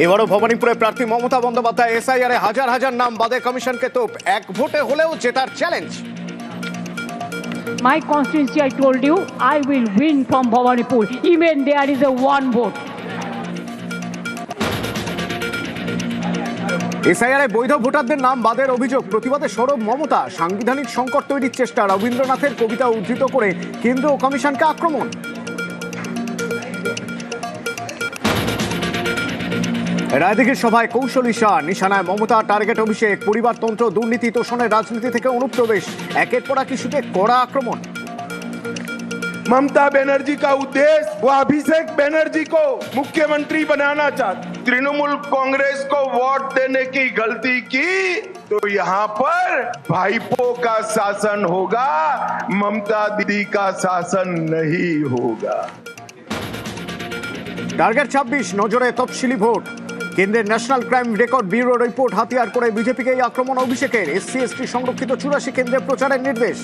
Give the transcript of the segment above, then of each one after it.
এবারও ভবানীপুরে প্রার্থী মমতা বন্দ্যোপাধ্যায় এসআইআরে হাজার হাজার নাম বাদে কমিশনকে তোপ, এক ভোটে হলেও জেতার challenge. My constituency, I told you, I will win from Bhawanipur, even there is a one vote. এসআইআরে বৈধ ভোটারদের নাম বাদের অভিযোগ, প্রতিবাদে সরব মমতা। সাংবিধানিক সংকট তৈরির চেষ্টা, রবীন্দ্রনাথের কবিতা উদ্ধৃত করে কেন্দ্র ও কমিশনকে আক্রমণ। রায়দিঘির সভায় কৌশলী শাহ, নিশানায় মমতা, টার্গেট অভিষেক। পরিবারতন্ত্র, দুর্নীতি, তোষণের রাজনীতি থেকে অনুপ্রবেশ, একের পর এক ইস্যুতে কড়া আক্রমণ। ममता बनर्जी का उद्देश्य वो अभिषेक बनर्जी को मुख्यमंत्री बनाना चाहती। तृणमूल कांग्रेस को वोट देने की गलती की तो यहाँ पर भाईपो का शासन होगा, ममता दीदी का शासन नहीं होगा। টার্গেট 26, নজরে তফসিলি ভোট। কেন্দ্রের national crime record bureau report হাতিয়ার করে বিজেপিকে এই আক্রমণ অভিষেকের। এসসি এসটি সংরক্ষিত 84 কেন্দ্রে প্রচারের নির্দেশ।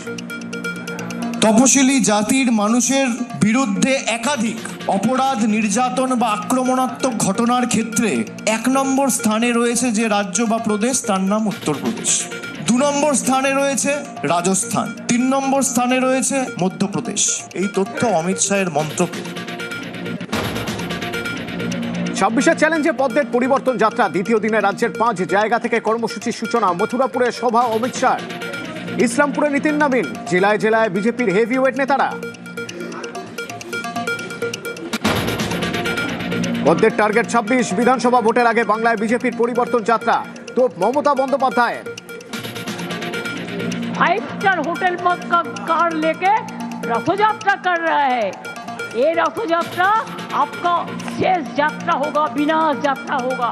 তপশিলি জাতির মানুষের বিরুদ্ধে একাধিক অপরাধ, নির্যাতন বা আক্রমণাত্মক ঘটনার ক্ষেত্রে 1 নম্বর স্থানে রয়েছে যে রাজ্য বা প্রদেশ, তার নাম উত্তরপ্রদেশ। 2 নম্বর স্থানে রয়েছে রাজস্থান, 3 নম্বর স্থানে রয়েছে মধ্যপ্রদেশ। এই তথ্য অমিত শাহের মন্ত্রকে। 26 চ্যালেঞ্জে পদ্মের পরিবর্তন যাত্রা, দ্বিতীয় দিনে রাজ্যের 5 জায়গা থেকে কর্মসূচির সূচনা। মথুরাপুরে সভা অমিত শাহ, ইসলামপুরে নীতিন নবীন। জেলায় জেলায় বিজেপির হেভিওয়েট নেতারা। পদ্মের টার্গেট 26, বিধানসভা ভোটের আগে বাংলায় বিজেপির পরিবর্তন যাত্রা। তো মমতা বন্দ্যোপাধ্যায় 5 स्टार होटल का कार लेके रथयात्रा कर रहा है। ये रथयात्रा आपका शेष यात्रा होगा, विनाश यात्रा होगा।